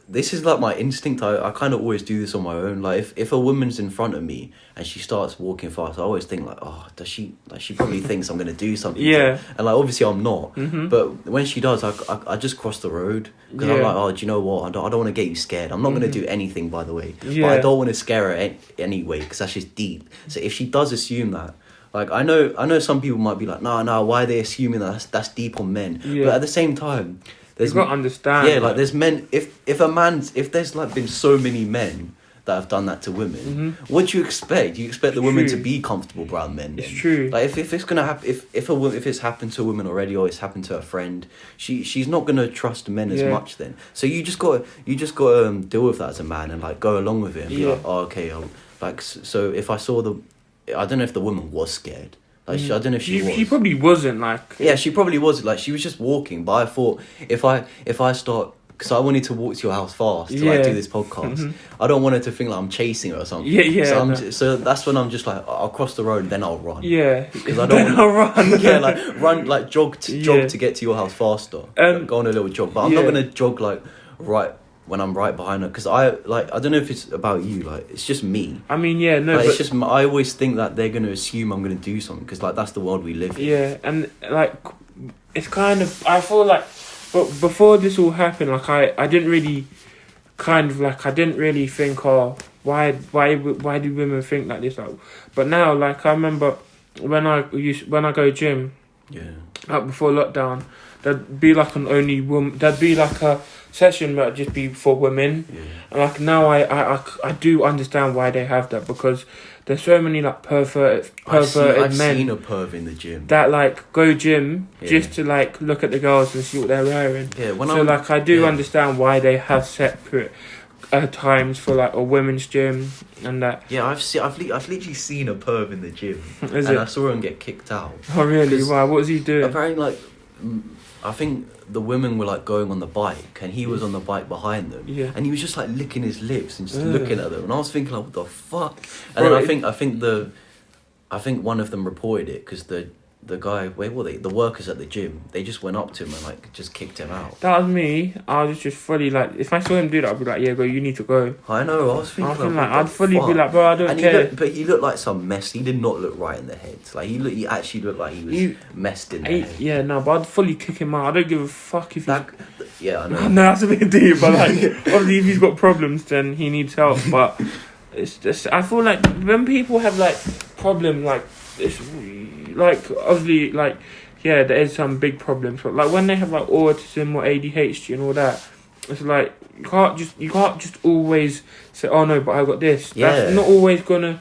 this is like my instinct. I kind of always do this on my own. Like if a woman's in front of me and she starts walking fast, I always think like, does she probably thinks I'm gonna do something. Yeah. And like obviously I'm not. But when she does, I just cross the road because I'm like, do you know what? I don't want to get you scared. I'm not gonna do anything, by the way. Yeah. But I don't want to scare her anyway because that's just deep. So if she does assume that. Like I know some people might be like, no, why are they assuming that's deep on men? Yeah. But at the same time, you've got to understand. Yeah, like there's men. If there's like been so many men that have done that to women, what do you expect? You expect the woman to be comfortable around men. Then. It's true. Like if it's gonna happen, if it's happened to a woman already, or it's happened to a friend, she's not gonna trust men as much. Then so you just got to deal with that as a man and like go along with it and be like, okay, like so if I saw I don't know if the woman was scared. Like I don't know if she was. She probably wasn't like. Yeah, she probably was. Like she was just walking. But I thought if I start, because I wanted to walk to your house fast to like do this podcast. I don't want her to think like I'm chasing her or something. Yeah. So that's when I'm just like I'll cross the road and then I'll run. Yeah. Because I don't. I'll run. Yeah, like run, like jog to get to your house faster. Go on a little jog, but I'm not gonna jog like right. When I'm right behind her, because I don't know if it's about you, like it's just me. I mean, yeah, no, like, it's just I always think that they're gonna assume I'm gonna do something because like that's the world we live in. Yeah, and like it's kind of I feel like, but before this all happened, like I didn't really think why do women think like this, like, but now like I remember when I go gym, like before lockdown, there'd be like there'd be like a session that would just be for women, and like now I do understand why they have that, because there's so many like perverted men. I've seen a perv in the gym that like go gym just to like look at the girls and see what they're wearing. I do understand why they have separate times for like a women's gym and that. Yeah, I've literally seen a perv in the gym, Is and it? I saw him get kicked out. Oh really? Wow, what was he doing? Apparently, like, I think the women were like going on the bike, and he was on the bike behind them. Yeah. And he was just like licking his lips and just looking at them, and I was thinking like, what the fuck? And Bro, then I think one of them reported it because the guy, where were they? The workers at the gym, they just went up to him and like just kicked him out. That was me. I was just fully like, if I saw him do that, I'd be like, yeah, bro, you need to go. I know. I was thinking like, I'd fully be like, bro, I don't and care. he looked like some mess. He did not look right in the head. Like he actually looked like he was messed in the head. Yeah, no, but I'd fully kick him out. I don't give a fuck if he's... Yeah, I know. No, that's a bit deep, but like, obviously if he's got problems, then he needs help. But it's just, I feel like when people have like problem, like it's like obviously like yeah, there is some big problems, but like when they have like autism or ADHD and all that, it's like you can't just always say, oh no, but I got this. Yeah. That's not always gonna.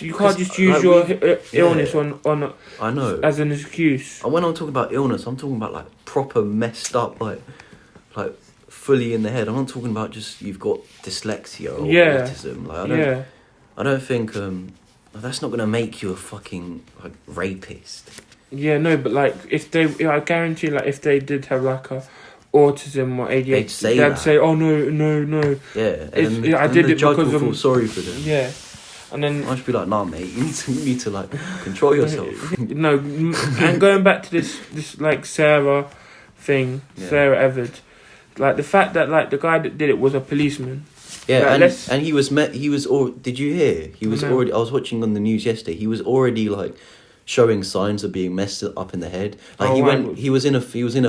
You can't just use like your illness on I know as an excuse. And when I'm talking about illness, I'm talking about like proper messed up, like fully in the head. I'm not talking about just you've got dyslexia or autism. Like I don't think that's not gonna make you a fucking like rapist. Yeah, no, but like I guarantee, like if they did have like a autism or ADHD, they'd say, "Oh no." Yeah, I did the it judge because will feel sorry for them. Yeah, and then I should be like, "Nah, mate, you need to like control yourself." No, and going back to this like Sarah thing, Sarah Everard, like the fact that like the guy that did it was a policeman. Yeah, like, and he was did you hear? He was already. I was watching on the news yesterday. He was already like showing signs of being messed up in the head. Like he was in a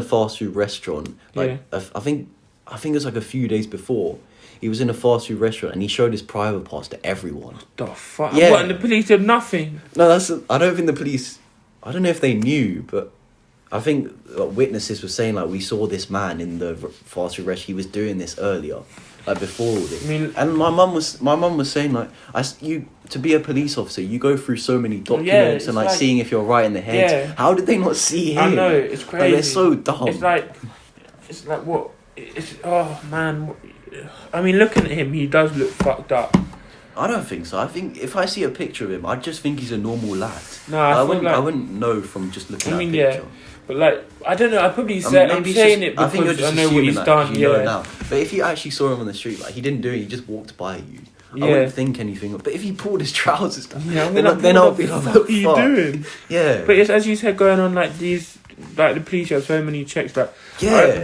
fast food restaurant. Like I think it was like a few days before. He was in a fast food restaurant and he showed his private parts to everyone. What the fuck? Yeah. What, and the police did nothing? No, I don't think the police. I don't know if they knew, but I think witnesses were saying like we saw this man in the fast food restaurant. He was doing this earlier. Like before all this, and my mum was saying like to be a police officer, you go through so many documents and like seeing if you're right in the head. Yeah. How did they not see him? I know, it's crazy. Like, they're so dumb. It's like what? Oh man, I mean, looking at him, he does look fucked up. I don't think so. I think if I see a picture of him, I just think he's a normal lad. No, I wouldn't know from just looking at a picture. Yeah. But like, I don't know. I'm saying it because I know what he's done. You know now. But if you actually saw him on the street, like he didn't do it, he just walked by you. I wouldn't think anything. But if he pulled his trousers down, then I'll be like, "What are you doing?" Yeah. But it's as you said, going on like these, like the police have so many checks. Like,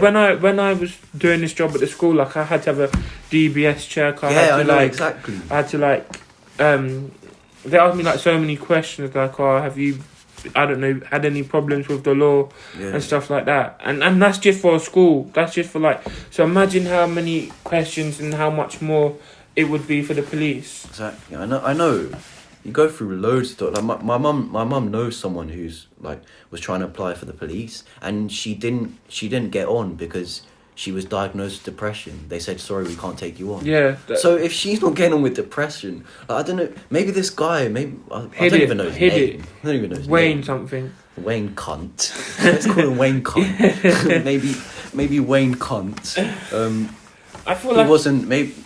when I was doing this job at the school, like I had to have a DBS check. I know exactly. I had to like, they asked me like so many questions, like, "Oh, have you?" I don't know, had any problems with the law and stuff like that. And that's just for a school. That's just for like... So imagine how many questions and how much more it would be for the police. Exactly. I know. You go through loads of stuff. Like my mum knows someone who's like was trying to apply for the police and she didn't get on because she was diagnosed with depression. They said, sorry, we can't take you on. Yeah. So if she's not getting on with depression, I don't know, maybe this guy, I don't even know his name. I don't even know his Wayne name. something. Wayne Cunt. Let's call him Wayne Cunt. maybe Wayne Cunt. I feel like...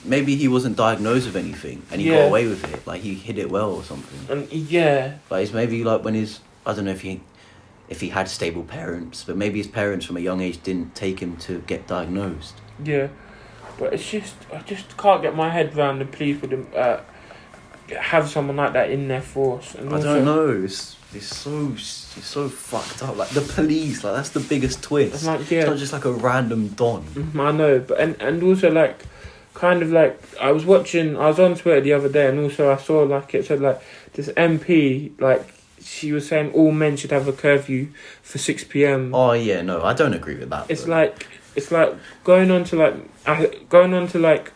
Maybe he wasn't diagnosed with anything and he got away with it. Like he hid it well or something. Like it's maybe like when I don't know if he had stable parents, but maybe his parents from a young age didn't take him to get diagnosed. Yeah, but it's just I just can't get my head around the police would have someone like that in their force. And I don't know. It's so fucked up. Like the police, like that's the biggest twist. It's not just like a random don. I know, but and also like kind of like I was on Twitter the other day, and also I saw like it said like this MP like. She was saying all men should have a curfew for 6 p.m. Oh yeah, no, I don't agree with that. It's like going on to like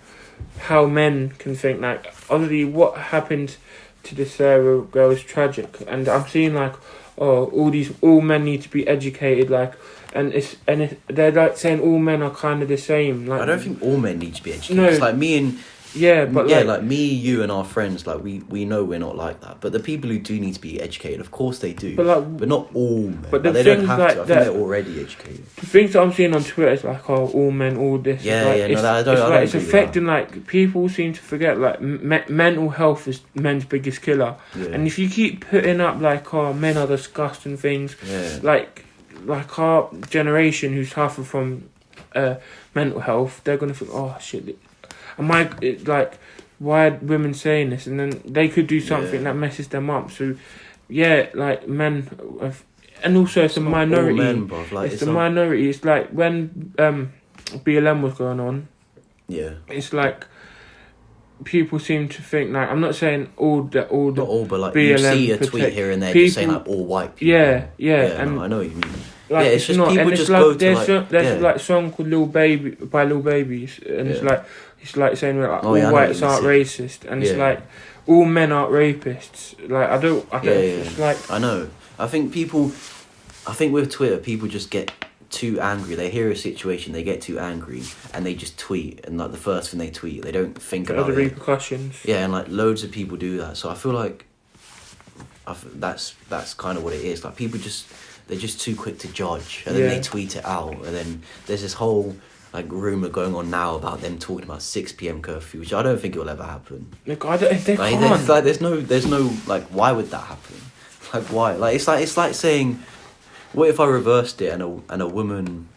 how men can think. Like obviously, what happened to this Sarah girl is tragic, and I'm seeing like all men need to be educated. Like, they're like saying all men are kind of the same. Like I don't think all men need to be educated. No, it's like me Yeah, but like me, you, and our friends, like we know we're not like that. But the people who do need to be educated, of course they do. But not all men. But they don't have to. I think they're already educated. The things that I'm seeing on Twitter is like, oh, all men, all this. It's affecting like people seem to forget like mental health is men's biggest killer. Yeah. And if you keep putting up like, oh, men are disgusting things, like our generation who suffer from mental health, they're gonna think, oh shit. Why are women saying this? And then they could do something that messes them up. So, like men, and also it's a minority. Men, it's the minority. It's like when BLM was going on. Yeah. It's like people seem to think like, I'm not saying all, but like BLM, you see a tweet here and there just saying like all white people. Yeah, and I know what you mean. Like, it's just not, people just go to there's like a song called Lil Baby by Lil Babies, and it's like saying like all whites aren't racist, and it's like all men aren't rapists. Like I don't. It's like I know. I think with Twitter, people just get too angry. They hear a situation, they get too angry, and they just tweet. And like the first thing they tweet, they don't think about the repercussions. Yeah, and like loads of people do that. So I feel like that's kind of what it is. Like people they're just too quick to judge, and then they tweet it out, and then there's this whole like rumour going on now about them talking about 6 p.m. curfew, which I don't think it will ever happen. They can't. There's no like, why would that happen? Like why? Like it's like saying, what if I reversed it and a woman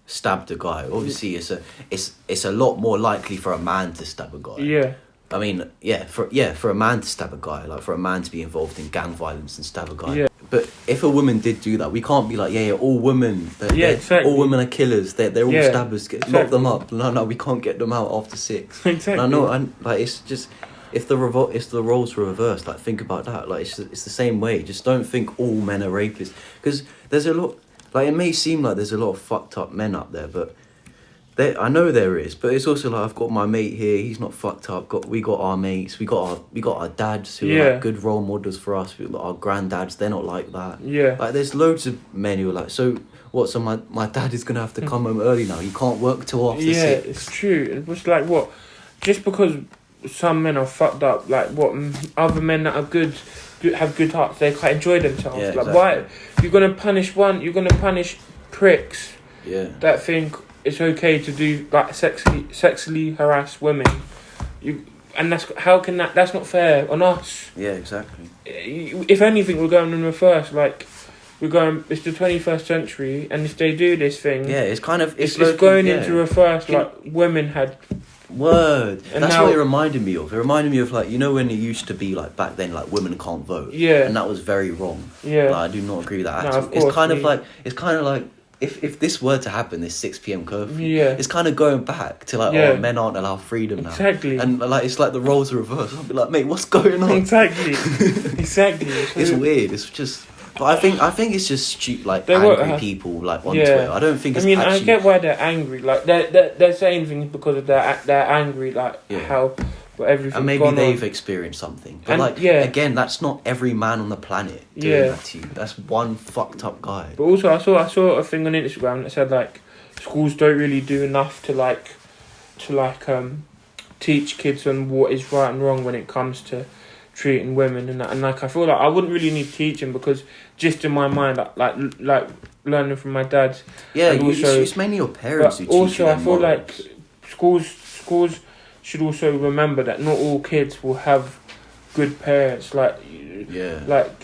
stabbed a guy? Obviously, it's a lot more likely for a man to stab a guy. Yeah. I mean, for a man to stab a guy, like for a man to be involved in gang violence and stab a guy. Yeah. But if a woman did do that, we can't be like, all women, exactly. all women are killers. They're all stabbers. Lock them up. No, we can't get them out after 6. Exactly. And I know, and like it's just if the roles were reversed, like think about that. Like it's the same way. Just don't think all men are rapists, because there's a lot. Like it may seem like there's a lot of fucked up men up there, but I know there is, but it's also like I've got my mate here. He's not fucked up. We got our mates. We got our dads who are like good role models for us. We got our granddads. They're not like that. Yeah. Like there's loads of men who are like, so what? So my dad is gonna have to come home early now. He can't work till after 6. Yeah, it's true. It's like what? Just because some men are fucked up, like what? Other men that are good have good hearts. They quite enjoy themselves. Yeah, like exactly. why? You're gonna punish one. You're gonna punish pricks. Yeah. That think it's okay to do like sexually harass women. That's not fair on us. Yeah, exactly. If anything, we're going in reverse. Like it's the 21st century, and if they do this thing, it's kind of it's going into reverse. Like women had. Word. That's what it reminded me of. It reminded me of like, you know, when it used to be like back then, like women can't vote. Yeah. And that was very wrong. Yeah. Like, I do not agree with that at all. Of course, It's kind of like if this were to happen, this 6 p.m. curfew, yeah, it's kind of going back to like, men aren't allowed freedom now. Exactly. And like it's like the roles are reversed. I'll be like, mate, what's going on? Exactly. It's weird. It's just. But I think it's just angry people like on Twitter. I don't think it's I get why they're angry. Like they're saying things because of they're angry. Like how everything. And maybe they've experienced something. But again, that's not every man on the planet doing that to you. That's one fucked up guy. But also, I saw a thing on Instagram that said like schools don't really do enough to teach kids on what is right and wrong when it comes to treating women and that. And like I feel like I wouldn't really need teaching, because just in my mind, like learning from my dad. Yeah, and also, it's mainly your parents who teach you. Also, I feel like schools should also remember that not all kids will have good parents. Like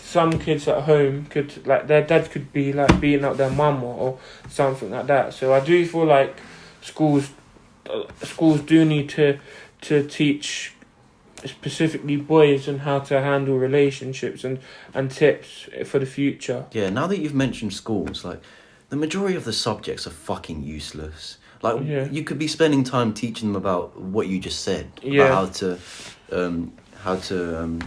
some kids at home could, like, their dad could be like beating up their mum or something like that. So I do feel like schools do need to teach specifically boys on how to handle relationships and tips for the future. Yeah, now that you've mentioned schools, like the majority of the subjects are fucking useless. Like you could be spending time teaching them about what you just said, about how to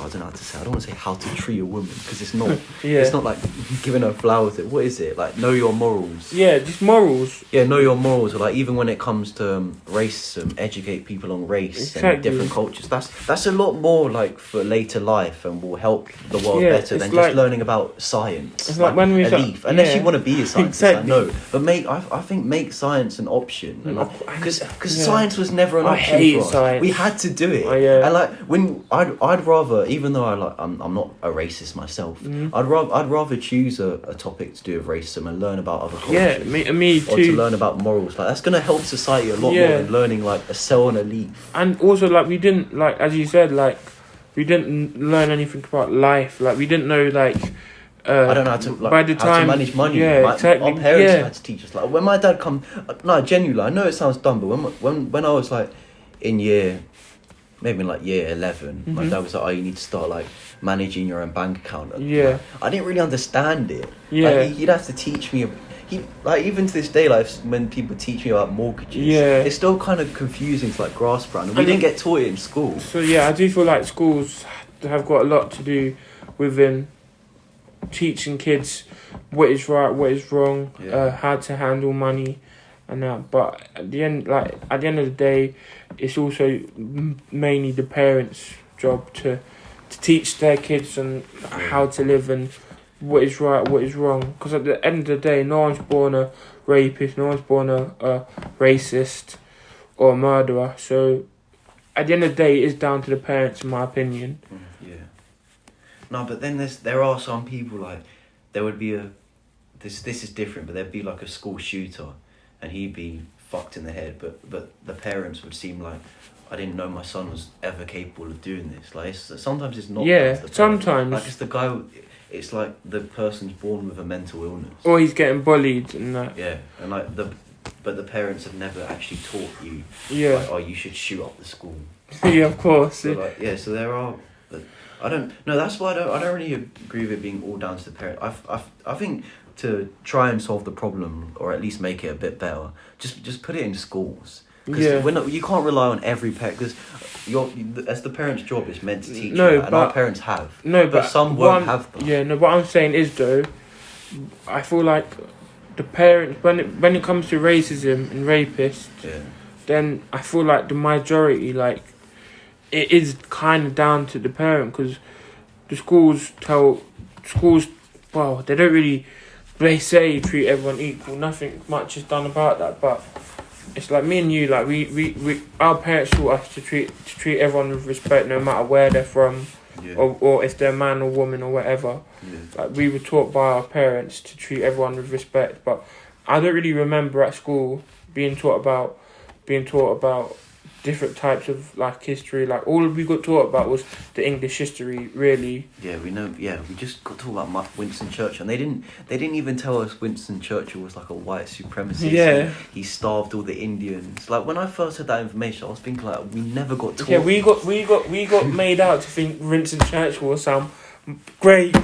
I don't know how to say. I don't want to say how to treat a woman because it's not. Yeah. It's not like giving her flowers. What is it? Like know your morals. Yeah, just morals. Yeah, know your morals. Or like even when it comes to racism, educate people on race and different cultures. That's a lot more like for later life and will help the world better than just learning about science. It's like when we unless you want to be a scientist, exactly. no. But I think make science an option, because science was never an option for us. Science. We had to do it, and like when I'd rather, even though I'm not a racist myself, I'd rather choose a topic to do with racism and learn about other cultures. Yeah, me too. Or to learn about morals, like that's gonna help society a lot more than learning like a cell on a leaf. And also, like we didn't like, as you said, like we didn't learn anything about life. Like we didn't know like. I don't know how to by the time, to manage money. Exactly. Our parents had to teach us. Like when my dad genuinely, I know it sounds dumb, but when I was like in year 11, my dad was like, "Oh, you need to start like managing your own bank account." Yeah. I didn't really understand it. Yeah. Like, he'd have to teach me. Even to this day, like when people teach me about mortgages, it's still kind of confusing to like grasp around. And we didn't get taught it in school. So I do feel like schools have got a lot to do within teaching kids what is right, what is wrong, how to handle money, and that. But at the end of the day, it's also mainly the parents' job to teach their kids and how to live and what is right, what is wrong. Because at the end of the day, no one's born a rapist, no one's born a racist or a murderer. So at the end of the day, it is down to the parents, in my opinion. Yeah. No, but then there are some people like there would be this is different, but there'd be like a school shooter, and he'd be fucked in the head. But the parents would seem like, I didn't know my son was ever capable of doing this. Like sometimes it's not. Yeah, sometimes. Like it's the guy. It's like the person's born with a mental illness, or he's getting bullied and that. Yeah, and like but the parents have never actually taught you. Yeah. Like, oh, you should shoot up the school. Yeah, of course. So like, so there are. I don't. No, that's why I don't really agree with it being all down to the parent. I think to try and solve the problem, or at least make it a bit better, just put it in schools. Because you can't rely on every parent, because as the parent's job is meant to teach you that, and our parents have. No, but some won't have them. Yeah, no. What I'm saying is though, I feel like the parents, when it comes to racism and rapists, then I feel like the majority, like, it is kind of down to the parent, because the schools, well, they don't really, they say treat everyone equal, nothing much is done about that, but it's like me and you, like we our parents taught us to treat everyone with respect, no matter where they're from, or if they're man or woman or whatever. Like we were taught by our parents to treat everyone with respect, but I don't really remember at school being taught about different types of like history. Like all we got taught about was the English history, really. Yeah, we know. Yeah, we just got taught about Winston Churchill, and they didn't even tell us Winston Churchill was like a white supremacist. Yeah, he starved all the Indians. Like when I first heard that information, I was thinking like we never got taught. Yeah, we got made out to think Winston Churchill was some great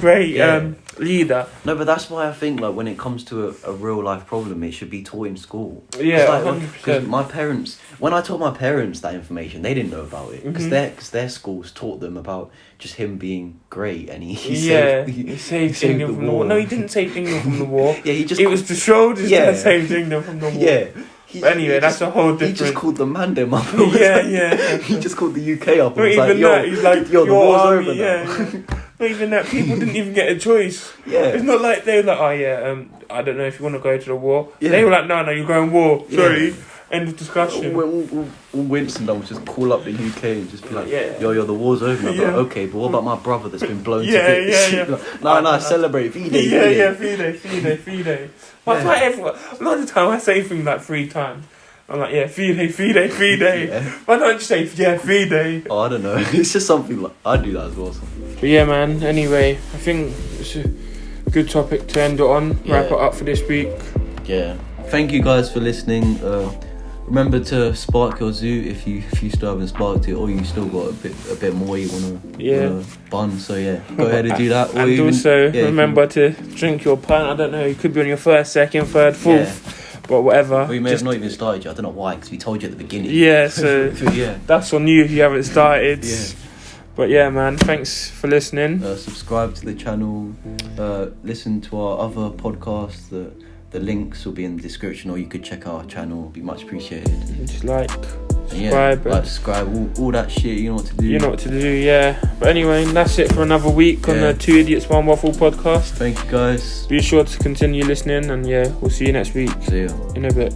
leader. No, but that's why I think like when it comes to a real life problem, it should be taught in school. Yeah, 100%. My parents, when I told my parents that information, they didn't know about it because their schools taught them about just him being great, and he saved England from the war. No, he didn't save England from the war. Yeah, it was the shoulders that saved England from the war. Yeah. But anyway, that's a whole different... He just called the Mandem up. He just called the UK up. And was like, he's like, yo, the war's over now. Not even that. People didn't even get a choice. Yeah. It's not like they were like, I don't know if you want to go to the war. Yeah. They were like, no, you're going war. Sorry. Yeah. End of discussion. All Winston done was just call up the UK and just be like, yo, the war's over. And I'm like, okay, but what about my brother that's been blown to bits? No, celebrate. Fide. But I fight everyone. A lot of the time I say things like 3 times. I'm like, fide. Yeah. Why don't you say, fide? Oh, I don't know. It's just something like, I do that as well. But yeah, man, anyway, I think it's a good topic to end it on. Wrap it up for this week. Yeah. Thank you guys for listening. Remember to spark your zoo if you still haven't sparked it, or you still got a bit more you wanna bun. So go ahead and do that. And also remember to drink your pint. I don't know, you could be on your first, second, third, fourth, but whatever. Well, you may have not even started yet. I don't know why, because we told you at the beginning. Yeah, so that's on you if you haven't started. But yeah, man, thanks for listening. Subscribe to the channel. Listen to our other podcasts. The links will be in the description, or you could check our channel. It'd be much appreciated. Just subscribe. Subscribe, all that shit. You know what to do. You know what to do, yeah. But anyway, that's it for another week on the 2 Idiots 1 Waffle podcast. Thank you, guys. Be sure to continue listening, and we'll see you next week. See ya. In a bit.